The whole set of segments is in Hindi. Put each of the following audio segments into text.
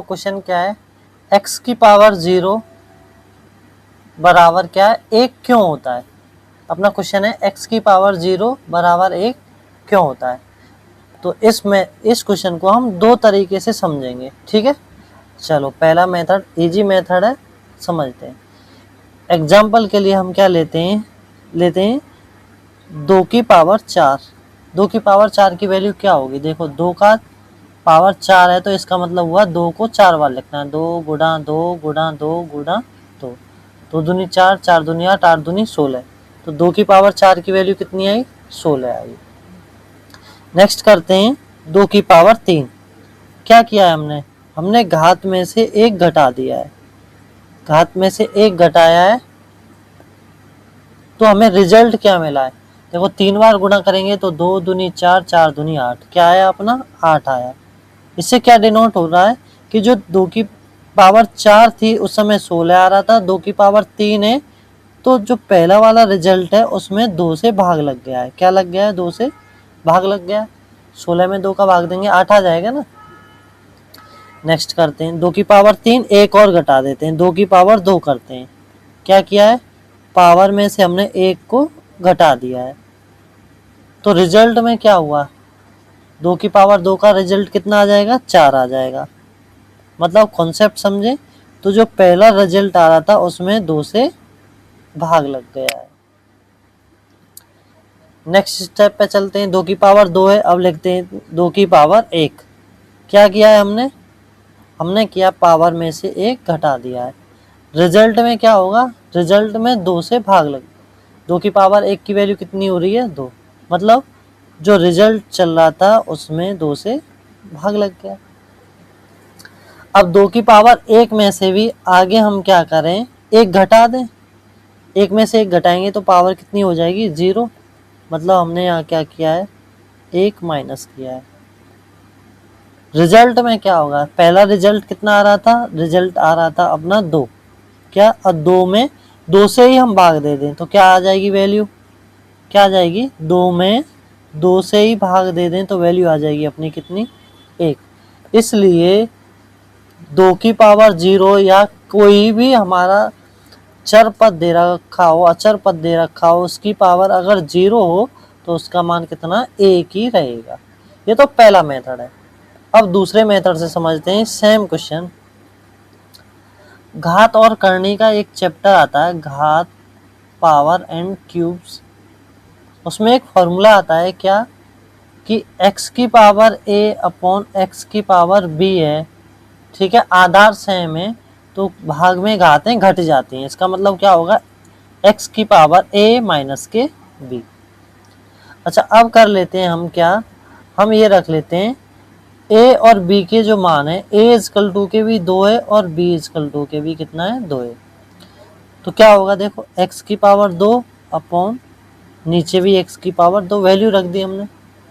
क्वेश्चन क्या है, x की पावर 0 बराबर क्या है 1 क्यों होता है। अपना क्वेश्चन है x की पावर 0 बराबर 1 क्यों होता है। तो इस क्वेश्चन को हम दो तरीके से समझेंगे, ठीक है। चलो पहला मेथड इजी मेथड है, समझते हैं। एग्जाम्पल के लिए हम क्या लेते हैं 2 की पावर 4। 2 की पावर 4 की वैल्यू क्या होगी, देखो 2 का पावर 4 है तो इसका मतलब हुआ 2 को 4 बार लिखना है। 2 गुणा 2 गुणा 2 गुणा 2, 2 दूनी 4, 4 दूनी 8, 8 दूनी 16। तो 2 की पावर 4 की वैल्यू कितनी आई, 16 आई। नेक्स्ट करते हैं 2 की पावर 3। क्या किया है हमने घात में से एक घटा दिया है। घात में से एक घटाया है तो हमें रिजल्ट क्या मिला है, देखो 3 बार गुणा करेंगे तो 2 दूनी 4, 4 दूनी 8, क्या आया अपना 8 आया। इससे क्या डिनोट हो रहा है कि जो 2 की पावर 4 थी उस समय 16 आ रहा था, 2 की पावर 3 है तो जो पहला वाला रिजल्ट है उसमें 2 से भाग लग गया है। क्या लग गया है, 2 से भाग लग गया है। 16 में 2 का भाग देंगे 8 आ जाएगा ना। नेक्स्ट करते हैं 2 की पावर 3, एक और घटा देते हैं 2 की पावर 2 करते हैं। क्या किया है, पावर में से हमने एक को घटा दिया है तो रिजल्ट में क्या हुआ, 2 की पावर 2 का रिजल्ट कितना आ जाएगा, 4 आ जाएगा। मतलब कॉन्सेप्ट समझे, तो जो पहला रिजल्ट आ रहा था उसमें 2 से भाग लग गया है। नेक्स्ट स्टेप पे चलते हैं, 2 की पावर 2 है, अब लिखते हैं 2 की पावर 1। क्या किया है हमने किया पावर में से एक घटा दिया है। रिजल्ट में क्या होगा, रिजल्ट में 2 से भाग लग, 2 की पावर 1 की वैल्यू कितनी हो रही है 2, मतलब जो रिजल्ट चल रहा था उसमें 2 से भाग लग गया। अब 2 की पावर 1 में से भी आगे हम क्या करें, एक घटा दें। 1 में से एक घटाएंगे तो पावर कितनी हो जाएगी 0, मतलब हमने यहाँ क्या किया है 1 माइनस किया है। रिजल्ट में क्या होगा, पहला रिजल्ट कितना आ रहा था, रिजल्ट आ रहा था अपना 2, क्या अब 2 में 2 से ही हम भाग दे दें तो क्या आ जाएगी वैल्यू, क्या आ जाएगी 2 में 2 से ही भाग दे दें तो वैल्यू आ जाएगी अपनी कितनी 1। इसलिए 2 की पावर 0 या कोई भी हमारा चर पद दे रखा हो, अचर पद दे रखा हो, उसकी पावर अगर 0 हो तो उसका मान कितना 1 ही रहेगा। ये तो पहला मेथड है। अब दूसरे मेथड से समझते हैं सेम क्वेश्चन। घात और करनी का एक चैप्टर आता है, घात पावर एंड क्यूब्स। उसमें एक फॉर्मूला आता है क्या कि x की पावर a अपॉन x की पावर b है, ठीक है। आधार सेम है तो भाग में घातें घट जाती हैं, इसका मतलब क्या होगा x की पावर a माइनस के b। अच्छा अब कर लेते हैं हम क्या, हम ये रख लेते हैं a और b के जो मान है a इजकल टू के भी 2 है और b इजकल टू के भी कितना है 2 है। तो क्या होगा देखो x की पावर 2 अपॉन नीचे भी x की पावर 2 वैल्यू रख दी हमने,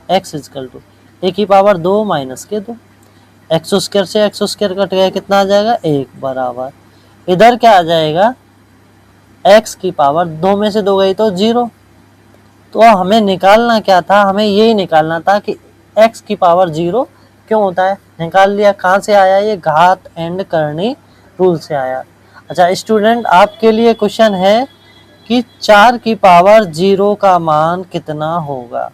x इजकल टू a की पावर 2 माइनस के 2, एक्स स्क्वायर से एक्स स्क्वायर कट गया कितना आ जाएगा 1 बराबर इधर क्या आ जाएगा x की पावर 2 में से 2 गई तो 0। तो हमें निकालना क्या था, हमें यही निकालना था कि x की पावर 0 क्यों होता है। निकाल लिया, कहाँ से आया ये, घात एंड करनी रूल से आया। अच्छा स्टूडेंट आपके लिए क्वेश्चन है कि 4 की पावर 0 का मान कितना होगा।